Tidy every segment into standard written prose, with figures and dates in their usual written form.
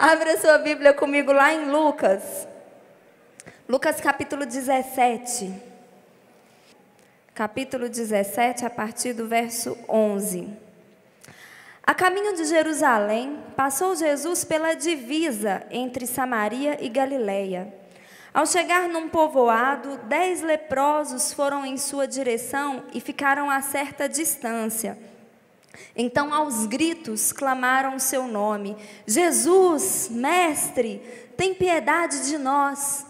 Abra sua Bíblia comigo lá em Lucas. Lucas capítulo 17. Capítulo 17, a partir do verso 11. A caminho de Jerusalém, passou Jesus pela divisa entre Samaria e Galileia. Ao chegar num povoado, 10 leprosos foram em sua direção e ficaram a certa distância. Então, aos gritos, clamaram seu nome: Jesus, mestre, tem piedade de nós.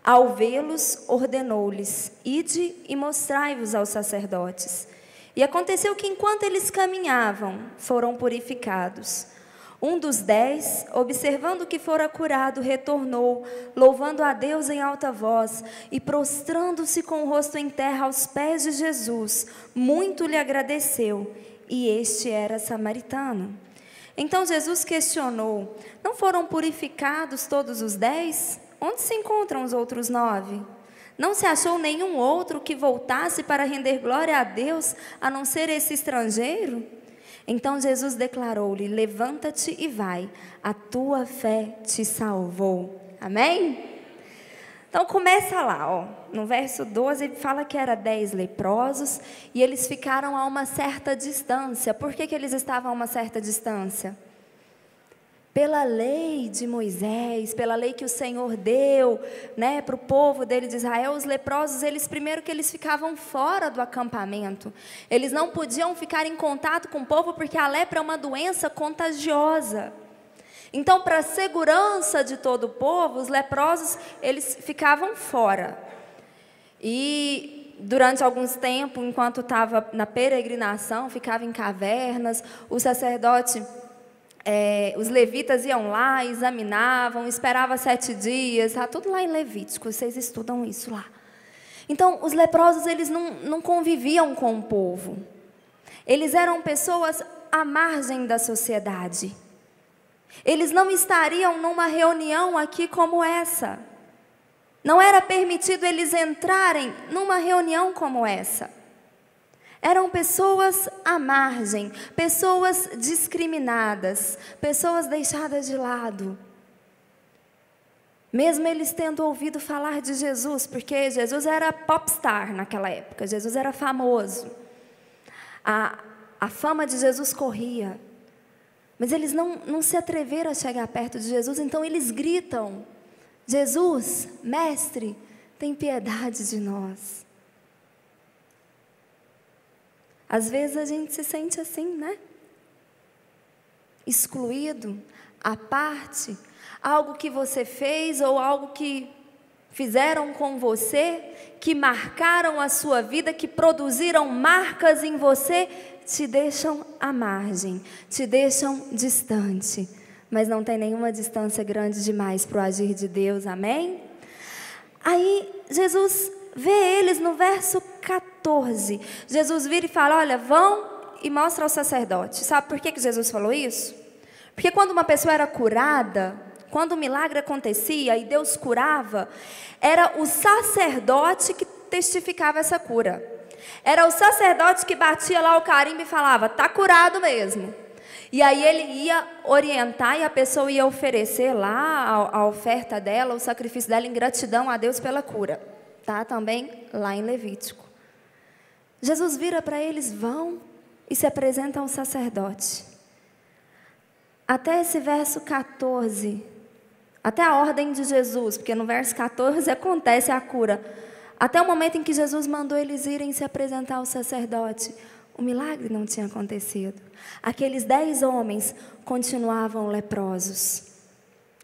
Ao vê-los, ordenou-lhes: ide e mostrai-vos aos sacerdotes. E aconteceu que, enquanto eles caminhavam, foram purificados. Um dos 10, observando que fora curado, retornou, louvando a Deus em alta voz, e prostrando-se com o rosto em terra aos pés de Jesus, muito lhe agradeceu. E este era samaritano. Então Jesus questionou: não foram purificados todos os 10? Onde se encontram os outros 9? Não se achou nenhum outro que voltasse para render glória a Deus, a não ser esse estrangeiro? Então Jesus declarou-lhe: levanta-te e vai, a tua fé te salvou. Amém? Então começa lá, ó, no verso 12, ele fala que era 10 leprosos, e eles ficaram a uma certa distância. Por que eles estavam a uma certa distância? Pela lei de Moisés, pela lei que o Senhor deu, né, para o povo dele de Israel, os leprosos, primeiro que eles ficavam fora do acampamento. Eles não podiam ficar em contato com o povo, porque a lepra é uma doença contagiosa. Então, para a segurança de todo o povo, os leprosos, eles ficavam fora. E durante alguns tempos, enquanto estava na peregrinação, ficava em cavernas, o sacerdote, os levitas iam lá, examinavam, esperava 7 dias, está tudo lá em Levítico, vocês estudam isso lá. Então, os leprosos, eles não conviviam com o povo. Eles eram pessoas à margem da sociedade. Eles não estariam numa reunião aqui como essa. Não era permitido eles entrarem numa reunião como essa. Eram pessoas à margem, pessoas discriminadas, pessoas deixadas de lado. Mesmo eles tendo ouvido falar de Jesus, porque Jesus era popstar naquela época, Jesus era famoso. A fama de Jesus corria. Mas eles não se atreveram a chegar perto de Jesus, então eles gritam: Jesus, mestre, tem piedade de nós. Às vezes a gente se sente assim, né? Excluído, à parte, algo que você fez ou algo que fizeram com você, que marcaram a sua vida, que produziram marcas em você, te deixam à margem, te deixam distante, mas não tem nenhuma distância grande demais para o agir de Deus, amém? Aí Jesus vê eles no verso 14, Jesus vira e fala: olha, vão e mostra ao sacerdote. Sabe por que Jesus falou isso? Porque quando uma pessoa era curada, quando o milagre acontecia e Deus curava, era o sacerdote que testificava essa cura. Era o sacerdote que batia lá o carimbo e falava: está curado mesmo. E aí ele ia orientar e a pessoa ia oferecer lá a oferta dela, o sacrifício dela em gratidão a Deus pela cura. Tá também lá em Levítico. Jesus vira para eles: vão e se apresentam ao sacerdote. Até esse verso 14, até a ordem de Jesus, porque no verso 14 acontece a cura. Até o momento em que Jesus mandou eles irem se apresentar ao sacerdote, o milagre não tinha acontecido. Aqueles 10 homens continuavam leprosos.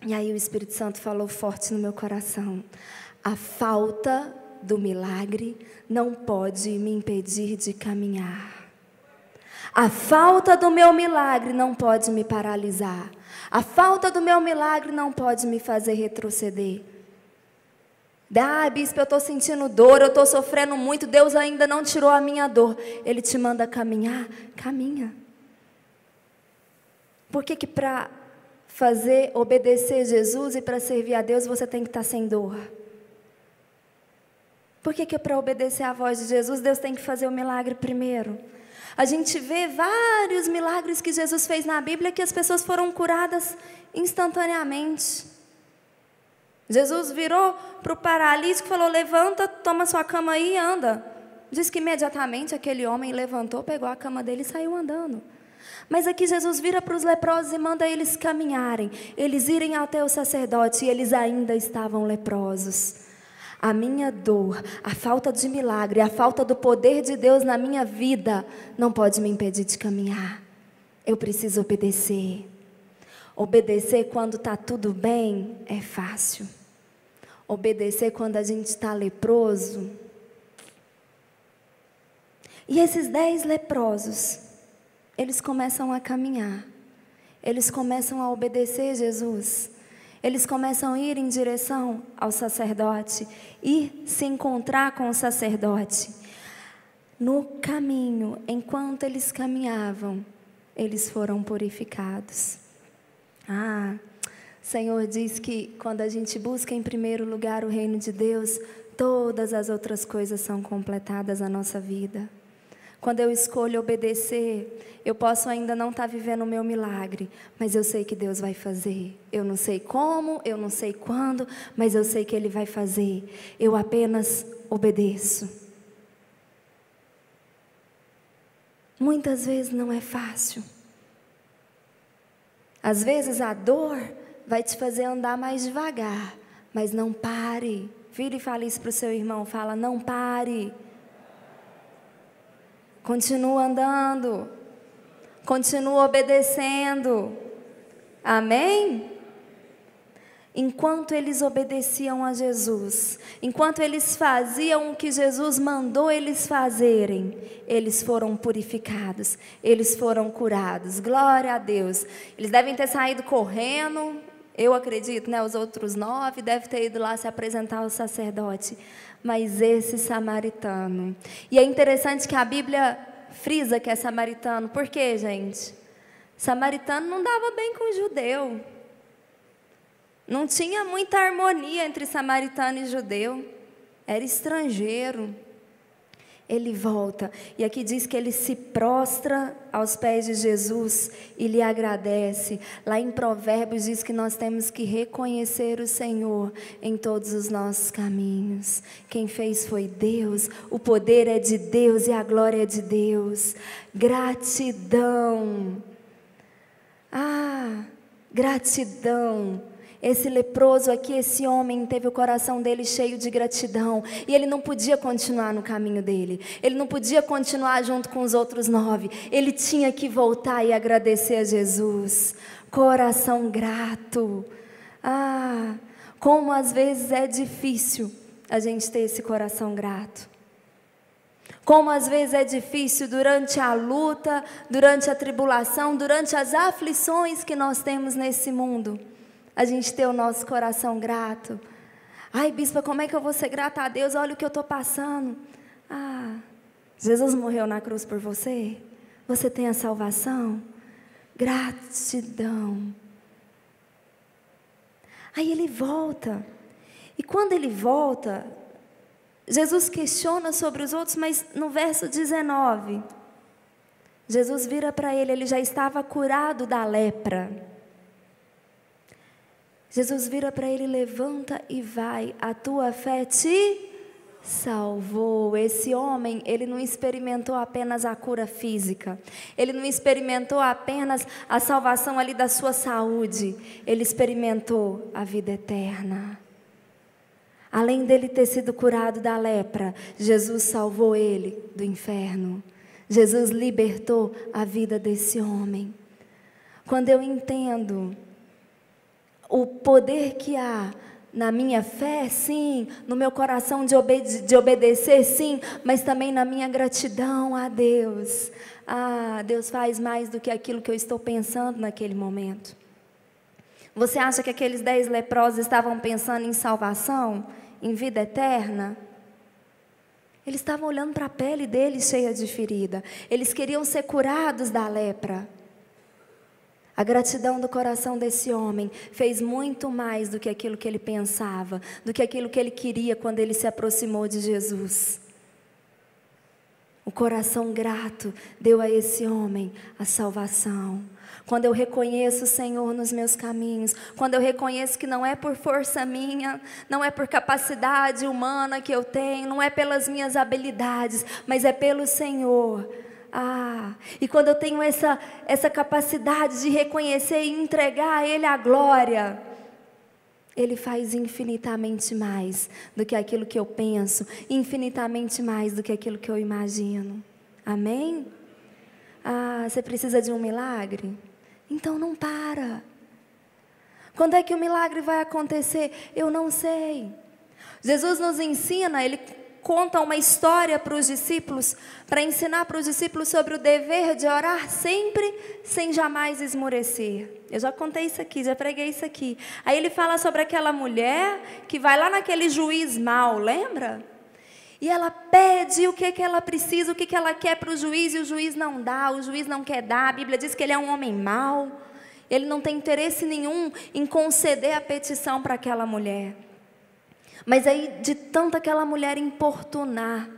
E aí o Espírito Santo falou forte no meu coração: a falta do milagre não pode me impedir de caminhar. A falta do meu milagre não pode me paralisar. A falta do meu milagre não pode me fazer retroceder. Bispo, eu estou sentindo dor, eu estou sofrendo muito, Deus ainda não tirou a minha dor. Ele te manda caminhar, caminha. Por que para obedecer Jesus e para servir a Deus você tem que estar sem dor? Por que para obedecer à voz de Jesus Deus tem que fazer o milagre primeiro? A gente vê vários milagres que Jesus fez na Bíblia que as pessoas foram curadas instantaneamente. Jesus virou para o paralítico e falou: levanta, toma sua cama aí e anda. Diz que imediatamente aquele homem levantou, pegou a cama dele e saiu andando. Mas aqui Jesus vira para os leprosos e manda eles caminharem, eles irem até o sacerdote, e eles ainda estavam leprosos. A minha dor, a falta de milagre, a falta do poder de Deus na minha vida não pode me impedir de caminhar. Eu preciso obedecer. Obedecer quando está tudo bem é fácil. Obedecer quando a gente está leproso. E esses 10 leprosos, eles começam a caminhar. Eles começam a obedecer Jesus. Eles começam a ir em direção ao sacerdote e se encontrar com o sacerdote. No caminho, enquanto eles caminhavam, eles foram purificados. O Senhor diz que quando a gente busca em primeiro lugar o reino de Deus, todas as outras coisas são completadas na nossa vida. Quando eu escolho obedecer, eu posso ainda não estar vivendo o meu milagre, mas eu sei que Deus vai fazer. Eu não sei como, eu não sei quando, mas eu sei que Ele vai fazer. Eu apenas obedeço. Muitas vezes não é fácil. Às vezes a dor vai te fazer andar mais devagar, mas não pare. Vire e fale isso para o seu irmão, fala: não pare. Continua andando, continua obedecendo, amém? Enquanto eles obedeciam a Jesus, enquanto eles faziam o que Jesus mandou eles fazerem, eles foram purificados, eles foram curados, glória a Deus. Eles devem ter saído correndo, eu acredito, né? Os outros 9 devem ter ido lá se apresentar ao sacerdote. Mas esse samaritano, e é interessante que a Bíblia frisa que é samaritano. Por quê, gente? Samaritano não dava bem com o judeu, não tinha muita harmonia entre samaritano e judeu, era estrangeiro. Ele volta, e aqui diz que ele se prostra aos pés de Jesus e lhe agradece. Lá em Provérbios diz que nós temos que reconhecer o Senhor em todos os nossos caminhos. Quem fez foi Deus, o poder é de Deus e a glória é de Deus. Gratidão. Gratidão. Esse leproso aqui, esse homem, teve o coração dele cheio de gratidão. E ele não podia continuar no caminho dele. Ele não podia continuar junto com os outros 9. Ele tinha que voltar e agradecer a Jesus. Coração grato. Como às vezes é difícil a gente ter esse coração grato. Como às vezes é difícil durante a luta, durante a tribulação, durante as aflições que nós temos nesse mundo, a gente ter o nosso coração grato. Ai, bispa, como é que eu vou ser grata a Deus? Olha o que eu estou passando. Jesus morreu na cruz por você? Você tem a salvação? Gratidão. Aí ele volta. E quando ele volta, Jesus questiona sobre os outros, mas no verso 19, Jesus vira para ele já estava curado da lepra. Jesus vira para ele: levanta e vai, a tua fé te salvou. Esse homem, ele não experimentou apenas a cura física, ele não experimentou apenas a salvação ali da sua saúde, ele experimentou a vida eterna. Além dele ter sido curado da lepra, Jesus salvou ele do inferno. Jesus libertou a vida desse homem. Quando eu entendo o poder que há na minha fé, sim, no meu coração de obedecer, sim, mas também na minha gratidão a Deus. Deus faz mais do que aquilo que eu estou pensando naquele momento. Você acha que aqueles 10 leprosos estavam pensando em salvação, em vida eterna? Eles estavam olhando para a pele deles cheia de ferida. Eles queriam ser curados da lepra. A gratidão do coração desse homem fez muito mais do que aquilo que ele pensava, do que aquilo que ele queria quando ele se aproximou de Jesus. O coração grato deu a esse homem a salvação. Quando eu reconheço o Senhor nos meus caminhos, quando eu reconheço que não é por força minha, não é por capacidade humana que eu tenho, não é pelas minhas habilidades, mas é pelo Senhor. E quando eu tenho essa capacidade de reconhecer e entregar a Ele a glória, Ele faz infinitamente mais do que aquilo que eu penso, infinitamente mais do que aquilo que eu imagino. Amém? Você precisa de um milagre? Então não para. Quando é que o milagre vai acontecer? Eu não sei. Jesus nos ensina, Ele conta uma história para os discípulos, para ensinar para os discípulos sobre o dever de orar sempre, sem jamais esmorecer. Eu já contei isso aqui, já preguei isso aqui. Aí Ele fala sobre aquela mulher que vai lá naquele juiz mau, lembra? E ela pede o que ela precisa, o que ela quer para o juiz, e o juiz não dá, o juiz não quer dar. A Bíblia diz que ele é um homem mau, ele não tem interesse nenhum em conceder a petição para aquela mulher. Mas aí, de tanto aquela mulher importunar,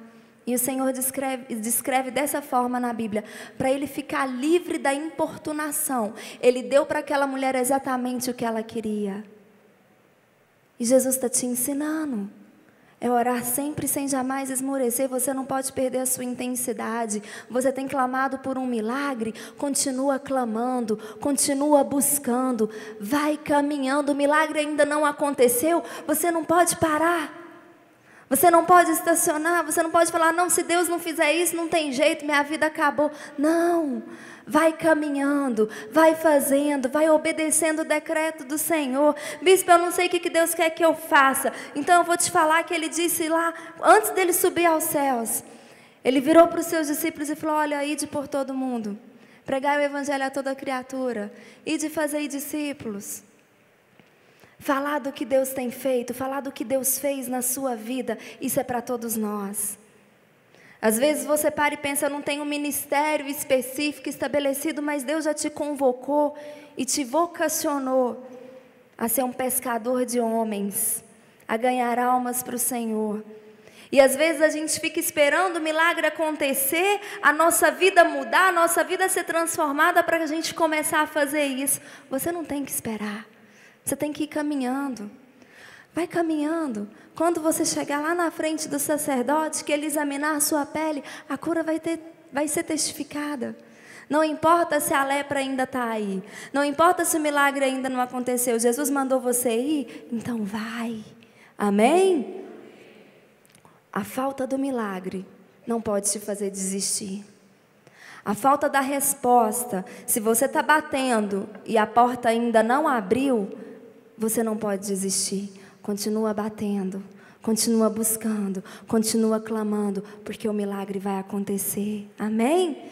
e o Senhor descreve dessa forma na Bíblia, para ele ficar livre da importunação, Ele deu para aquela mulher exatamente o que ela queria. E Jesus está te ensinando. É orar sempre sem jamais esmorecer. Você não pode perder a sua intensidade. Você tem clamado por um milagre, continua clamando, continua buscando, vai caminhando. O milagre ainda não aconteceu, você não pode parar, você não pode estacionar, você não pode falar, não, se Deus não fizer isso, não tem jeito, minha vida acabou. Não, vai caminhando, vai fazendo, vai obedecendo o decreto do Senhor. Bispo, eu não sei o que Deus quer que eu faça. Então eu vou te falar que Ele disse lá, antes dele subir aos céus, Ele virou para os seus discípulos e falou, olha, ide por todo mundo, pregai o evangelho a toda criatura, ide fazer discípulos. Falar do que Deus tem feito, falar do que Deus fez na sua vida, isso é para todos nós. Às vezes você para e pensa, eu não tenho um ministério específico estabelecido, mas Deus já te convocou e te vocacionou a ser um pescador de homens, a ganhar almas para o Senhor. E às vezes a gente fica esperando o milagre acontecer, a nossa vida mudar, a nossa vida ser transformada para a gente começar a fazer isso. Você não tem que esperar, você tem que ir caminhando. Vai caminhando. Quando você chegar lá na frente do sacerdote, que ele examinar a sua pele, a cura vai ser testificada. Não importa se a lepra ainda está aí, não importa se o milagre ainda não aconteceu, Jesus mandou você ir, então vai. Amém? A falta do milagre não pode te fazer desistir. A falta da resposta, se você está batendo e a porta ainda não abriu, você não pode desistir. Continua batendo, continua buscando, continua clamando, porque o milagre vai acontecer. Amém?